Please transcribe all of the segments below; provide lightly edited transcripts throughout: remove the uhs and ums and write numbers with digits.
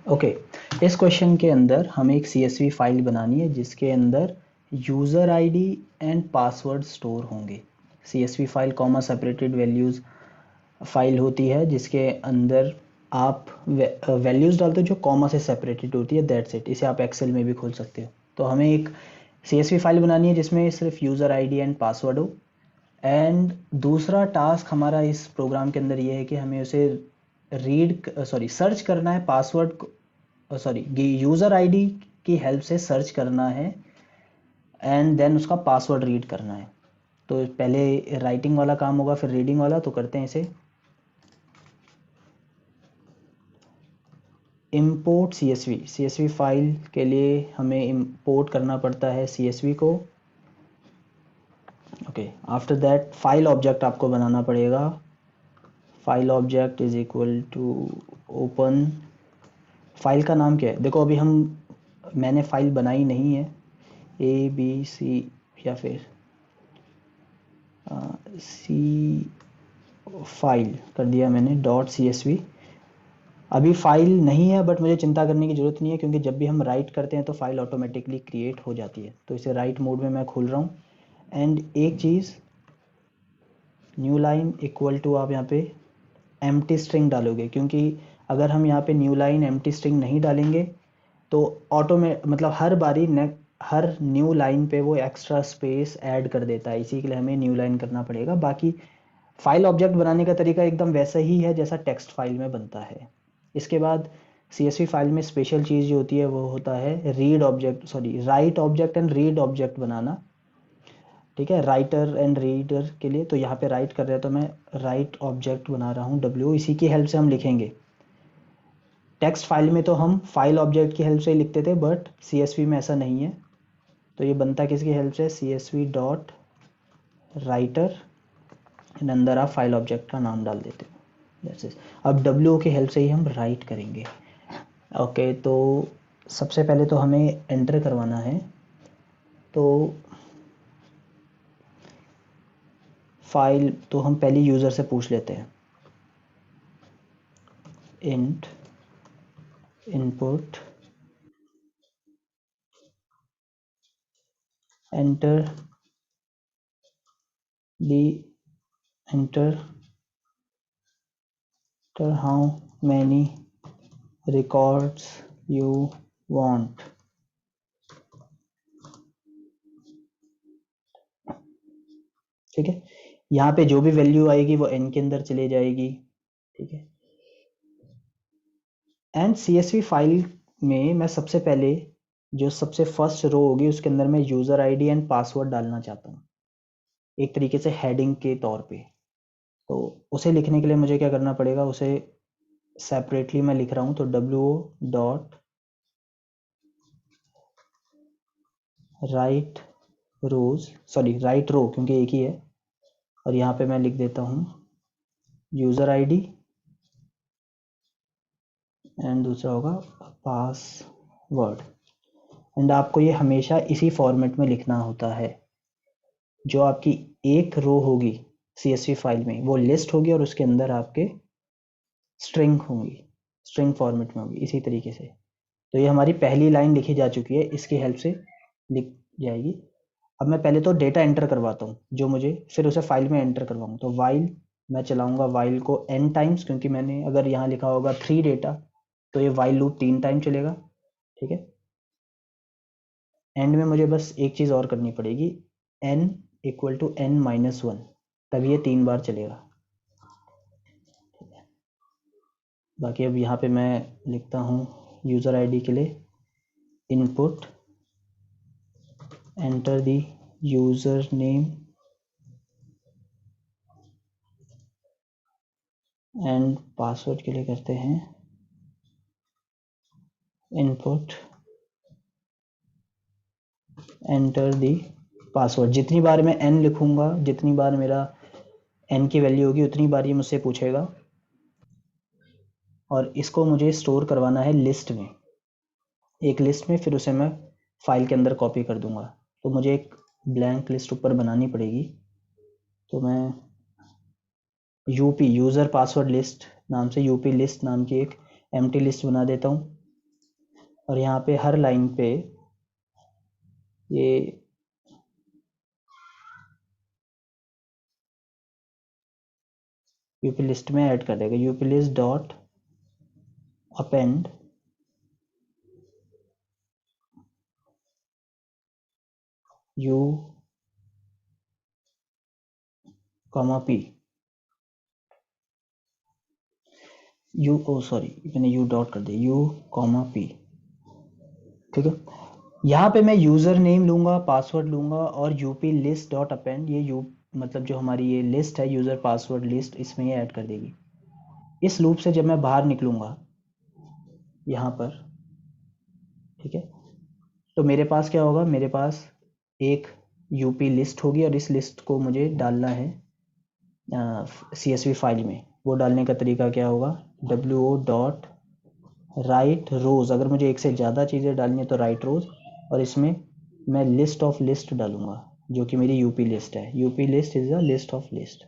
Okay, इस question के अंदर हमें एक CSV फाइल बनानी है जिसके अंदर user ID and password store होंगे। CSV file comma separated values file होती है जिसके अंदर आप वैल्यूज़ डालते हो जो कॉमा से सेपरेटेड होती है, दैट्स इट। इसे आप एक्सेल में भी खोल सकते हो। तो हमें एक CSV फाइल बनानी है जिसमें सिर्फ यूज़र आईडी एंड पासवर्ड हो। एंड दूसरा टास्क हमारा इस प्रोग्राम के अंदर ये है कि हमें उसे सर्च करना है यूज़र आईडी की हेल्प से सर्च करना है एंड देन उसका पासवर्ड रीड करना है। तो पहले राइटिंग वाला काम होगा फिर रीडिंग वाला, तो करते हैं इसे। इम्पोर्ट CSV फाइल के लिए हमें इम्पोर्ट करना पड़ता है CSV को। Okay, after that file object आपको बनाना पड़ेगा। File object is equal to open. File का नाम क्या है? देखो अभी मैंने फाइल बनाई नहीं है, ABC या फिर सी फाइल कर दिया मैंने .CSV। अभी फाइल नहीं है बट मुझे चिंता करने की ज़रूरत नहीं है क्योंकि जब भी हम राइट करते हैं तो फाइल ऑटोमेटिकली क्रिएट हो जाती है। तो इसे राइट मोड में मैं खोल रहा हूँ। एंड एक चीज़, न्यू लाइन इक्वल टू आप यहाँ पे एम्प्टी स्ट्रिंग डालोगे, क्योंकि अगर हम यहाँ पे न्यू लाइन एम्प्टी स्ट्रिंग नहीं डालेंगे तो मतलब हर न्यू लाइन पे वो एक्स्ट्रा स्पेस ऐड कर देता है। इसी के लिए हमें न्यू लाइन करना पड़ेगा। बाकी फाइल ऑब्जेक्ट बनाने का तरीका एकदम वैसा ही है जैसा टेक्स्ट फाइल में बनता है। इसके बाद CSV फाइल में स्पेशल चीज़ जो होती है वो होता है write object and read object बनाना। ठीक है, राइटर एंड रीडर के लिए। तो यहाँ पे राइट कर रहे हैं तो मैं राइट ऑब्जेक्ट बना रहा हूँ W। इसी की हेल्प से हम लिखेंगे। टेक्स्ट फाइल में तो हम फाइल ऑब्जेक्ट की हेल्प से ही लिखते थे बट CSV में ऐसा नहीं है। तो ये बनता किसकी हेल्प से? CSV डॉट राइटर एंड अंदर आप फाइल ऑब्जेक्ट का नाम डाल देते हो। That's it. अब W की हेल्प से ही हम राइट करेंगे। ओके, तो सबसे पहले तो हमें एंटर करवाना है। तो फाइल तो हम पहले यूज़र से पूछ लेते हैं। Int input enter how many records you want. ठीक है, यहाँ पे जो भी वैल्यू आएगी वो n के अंदर चले जाएगी। ठीक है, एंड CSV फाइल में मैं सबसे पहले जो सबसे फर्स्ट रो होगी उसके अंदर मैं यूज़र आईडी एंड पासवर्ड डालना चाहता हूँ, एक तरीके से हेडिंग के तौर पे। तो उसे लिखने के लिए मुझे क्या करना पड़ेगा, उसे सेपरेटली मैं लिख रहा हूँ। तो WO डॉट राइट रो क्योंकि एक ही है, और यहाँ पे मैं लिख देता हूँ यूज़र आईडी एंड दूसरा होगा पासवर्ड। एंड आपको ये हमेशा इसी फॉर्मेट में लिखना होता है। जो आपकी एक रो होगी CSV फाइल में वो लिस्ट होगी और उसके अंदर आपके स्ट्रिंग होंगी, स्ट्रिंग फॉर्मेट में होगी इसी तरीके से। तो ये हमारी पहली लाइन लिखी जा चुकी है, इसकी हेल्प से लिख जाएगी। अब मैं पहले तो डेटा एंटर करवाता हूँ जो मुझे, फिर उसे फाइल में एंटर करवाऊँ। तो वाइल मैं चलाऊँगा वाइल को n टाइम्स, क्योंकि मैंने अगर यहाँ लिखा होगा 3 डेटा तो ये वाइल लूप 3 टाइम चलेगा। ठीक है, एंड में मुझे बस एक चीज़ और करनी पड़ेगी, n इक्वल टू n-1, तब ये 3 बार चलेगा। बाकी अब यहाँ पे मैं लिखता हूँ यूज़र आईडी के लिए input enter the user name and password के लिए करते हैं इनपुट एंटर दी पासवर्ड। जितनी बार मैं n लिखूँगा, जितनी बार मेरा n की वैल्यू होगी उतनी बार ये मुझसे पूछेगा। और इसको मुझे स्टोर करवाना है लिस्ट में, एक लिस्ट में, फिर उसे मैं फाइल के अंदर कॉपी कर दूंगा। तो मुझे एक ब्लैंक लिस्ट ऊपर बनानी पड़ेगी। तो मैं यूज़र पासवर्ड लिस्ट नाम से यूपी लिस्ट नाम की एक एम्प्टी लिस्ट बना देता हूँ। और यहाँ पे हर लाइन पे ये यूपी लिस्ट में ऐड कर देगा। UP list dot append U comma P, U O sorry मैंने यू डॉट कर दिया, यू कॉमा पी। ठीक है, यहाँ पे मैं यूज़र नेम लूँगा, पासवर्ड लूँगा और यूपी लिस्ट डॉट अपेंड, ये यू मतलब जो हमारी ये लिस्ट है यूज़र पासवर्ड लिस्ट, इसमें ये ऐड कर देगी। इस लूप से जब मैं बाहर निकलूँगा यहाँ पर, ठीक है, तो मेरे पास क्या होगा, मेरे पास एक यूपी लिस्ट होगी और इस लिस्ट को मुझे डालना है CSV फाइल में। वो डालने का तरीका क्या होगा, WO डॉट राइट रोज़, अगर मुझे एक से ज़्यादा चीज़ें डालनी है तो राइट रोज़, और इसमें मैं लिस्ट ऑफ लिस्ट डालूंगा जो कि मेरी यूपी लिस्ट है। UP list is a list of list,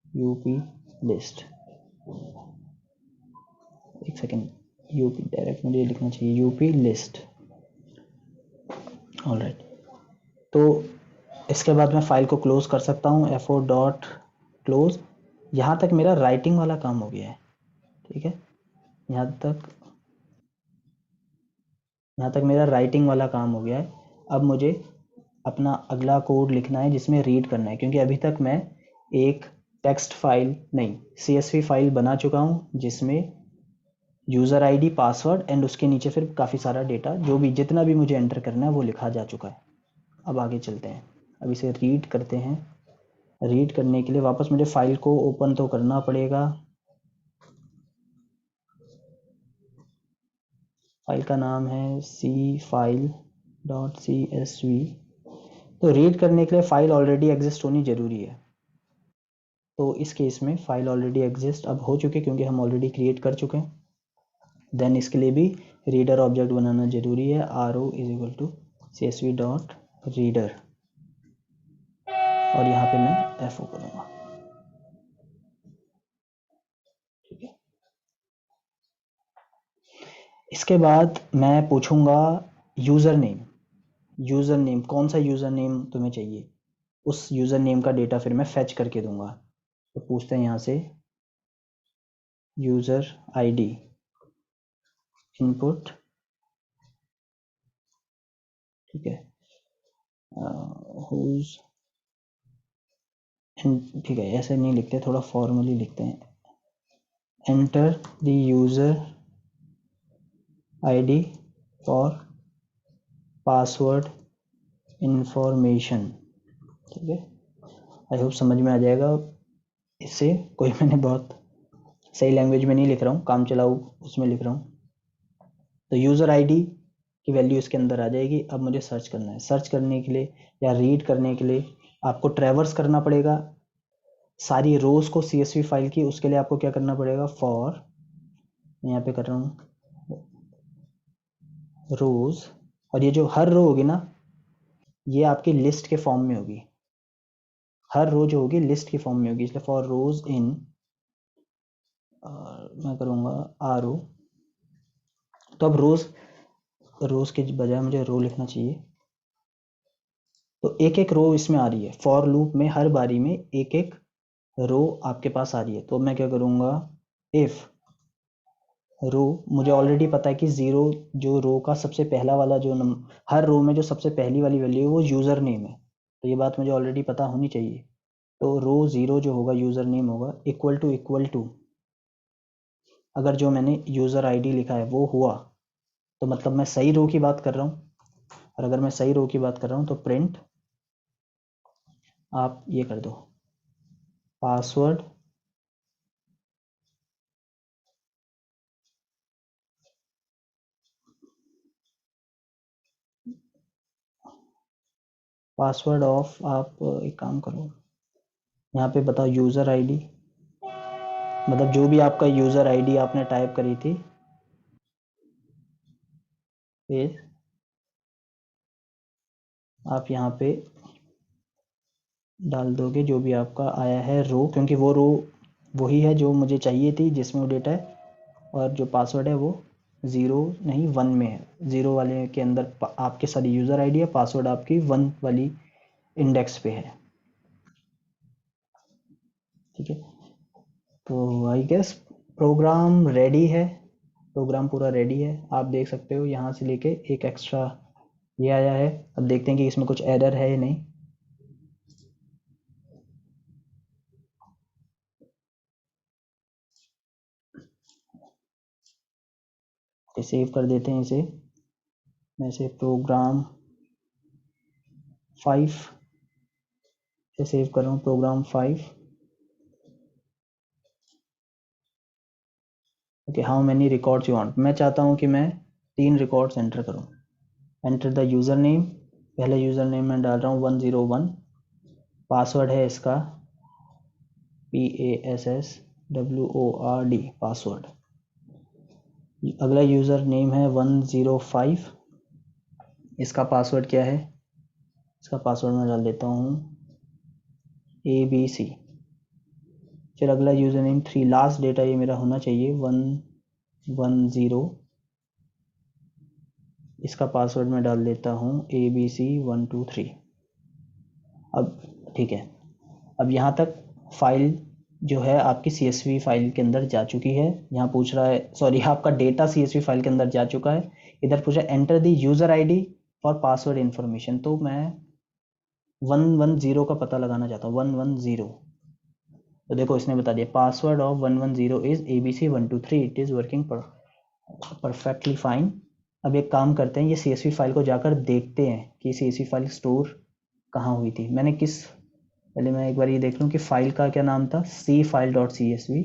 UP list, एक सेकेंड, यूपी डायरेक्ट मुझे लिखना चाहिए यूपी लिस्ट। ऑलराइट, तो इसके बाद मैं फाइल को क्लोज कर सकता हूँ, F4 डॉट क्लोज। यहाँ तक मेरा राइटिंग वाला काम हो गया है। ठीक है, यहाँ तक मेरा राइटिंग वाला काम हो गया है। अब मुझे अपना अगला कोड लिखना है जिसमें रीड करना है, क्योंकि अभी तक मैं एक टेक्स्ट फाइल नहीं CSV फाइल बना चुका हूँ जिसमें यूज़र आईडी, पासवर्ड एंड उसके नीचे फिर काफ़ी सारा डेटा, जो भी जितना भी मुझे एंटर करना है वो लिखा जा चुका है। अब आगे चलते हैं, अब इसे रीड करते हैं। रीड करने के लिए वापस मुझे फाइल को ओपन तो करना पड़ेगा। फाइल का नाम है cfile.csv। तो रीड करने के लिए फ़ाइल ऑलरेडी एग्जिस्ट होनी ज़रूरी है। तो इस केस में फ़ाइल ऑलरेडी एग्जिस्ट अब हो चुके, क्योंकि हम ऑलरेडी क्रिएट कर चुके हैं। देन इसके लिए भी रीडर ऑब्जेक्ट बनाना ज़रूरी है। Row is equal to CSV dot reader, और यहाँ पे मैं FO करूँगा। ठीक है, इसके बाद मैं पूछूंगा यूज़र नेम। यूज़र नेम कौन सा यूज़र नेम तुम्हें चाहिए, उस यूज़र नेम का डेटा फिर मैं फेच करके दूंगा। तो पूछते हैं यहाँ से यूज़र आईडी इनपुट, ठीक है, हुज, ठीक है, ऐसे नहीं लिखते, थोड़ा फॉर्मली लिखते हैं। Enter the user ID for password information. ठीक है, आई होप समझ में आ जाएगा। इससे कोई मैंने बहुत सही लैंग्वेज में नहीं लिख रहा हूँ, काम चलाऊ उसमें लिख रहा हूँ। तो यूज़र आईडी की वैल्यू इसके अंदर आ जाएगी। अब मुझे सर्च करना है। सर्च करने के लिए या रीड करने के लिए आपको ट्रैवर्स करना पड़ेगा सारी रोज़ को CSV फाइल की। उसके लिए आपको क्या करना पड़ेगा, फॉर, यहाँ पे कर रहा हूँ रोज़, और ये जो हर रो होगी ना, ये आपकी लिस्ट के फॉर्म में होगी। हर रो जो होगी लिस्ट की फॉर्म में होगी, इसलिए फॉर रोज इन, मैं करूँगा RO। तो अब रोज़ के बजाय मुझे रो लिखना चाहिए। तो एक एक रो इसमें आ रही है, फॉर लूप में हर बारी में एक एक रो आपके पास आ रही है। तो मैं क्या करूँगा, इफ़ रो, मुझे ऑलरेडी पता है कि ज़ीरो जो रो का सबसे पहला वाला जो हर रो में जो सबसे पहली वाली वैल्यू है वो यूज़र नेम है। तो ये बात मुझे ऑलरेडी पता होनी चाहिए। तो रो ज़ीरो जो होगा यूज़र नेम होगा इक्वल टू, अगर जो मैंने यूज़र आईडी लिखा है वो हुआ तो मतलब मैं सही रो की बात कर रहा हूँ। और अगर मैं सही रो की बात कर रहा हूँ तो प्रिंट आप ये कर दो, पासवर्ड ऑफ, आप एक काम करो, यहाँ पे बताओ यूज़र आईडी, मतलब जो भी आपका यूज़र आईडी आपने टाइप करी थी, फिर आप यहाँ पे डाल दोगे जो भी आपका आया है रो, क्योंकि वो रो वही है जो मुझे चाहिए थी जिसमें वो डेटा है, और जो पासवर्ड है वो ज़ीरो नहीं 1 में है, ज़ीरो वाले के अंदर आपके सारी यूज़र आईडी है, पासवर्ड आपकी 1 वाली इंडेक्स पे है। ठीक है, तो आई गेस प्रोग्राम रेडी है, प्रोग्राम पूरा रेडी है। आप देख सकते हो यहाँ से लेके एक एक्स्ट्रा ये आया है। अब देखते हैं कि इसमें कुछ एरर है या नहीं। तो सेव कर देते हैं इसे। मैं इसे प्रोग्राम 5 से सेव कर रहा हूँ, program 5। Okay, how many records you want. मैं चाहता हूँ कि मैं 3 रिकॉर्ड्स एंटर करूँ। एंटर द यूज़र नेम, पहले यूज़र नेम मैं डाल रहा हूँ 101। पासवर्ड है इसका PASSWORD पासवर्ड। अगला यूज़र नेम है 105। इसका पासवर्ड क्या है? इसका पासवर्ड मैं डाल देता हूँ ABC। फिर अगला यूज़र नेम 3, लास्ट डेटा ये मेरा होना चाहिए 110। इसका पासवर्ड मैं डाल देता हूँ ABC123। अब ठीक है, अब यहाँ तक फाइल जो है आपकी CSV फाइल के अंदर जा चुकी है। यहाँ पूछ रहा है, सॉरी, आपका डेटा CSV फाइल के अंदर जा चुका है। इधर पूछ रहा है एंटर द यूज़र आईडी और पासवर्ड इन्फॉर्मेशन। तो मैं 110 का पता लगाना चाहता हूँ, 110। तो देखो इसने बता दिया password of 110 is ABC123। It is working perfectly fine. अब एक काम करते हैं, ये CSV फाइल को जाकर देखते हैं कि CSV फाइल स्टोर कहाँ हुई थी। मैंने पहले मैं एक बार ये देख लूँ कि फाइल का क्या नाम था, cfile.csv।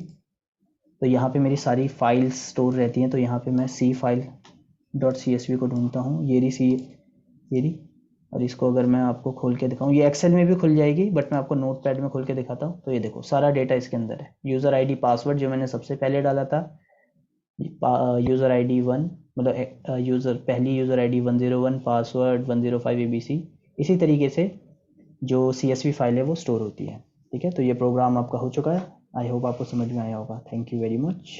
तो यहाँ पे मेरी सारी फाइल्स स्टोर रहती हैं। तो यहाँ पे मैं cfile.csv को ढूंढता हूँ। ये रही। और इसको अगर मैं आपको खोल के दिखाऊँ, ये एक्सेल में भी खुल जाएगी, बट मैं आपको नोटपैड में खोल के दिखाता हूँ। तो ये देखो सारा डेटा इसके अंदर है। यूज़र आईडी, पासवर्ड जो मैंने सबसे पहले डाला था, यूज़र आईडी 1, मतलब पहली यूज़र आईडी 101, पासवर्ड 105 ABC। इसी तरीके से जो CSV फाइल है वो स्टोर होती है। ठीक है, तो ये प्रोग्राम आपका हो चुका है। आई होप आपको समझ में आया होगा। Thank you very much.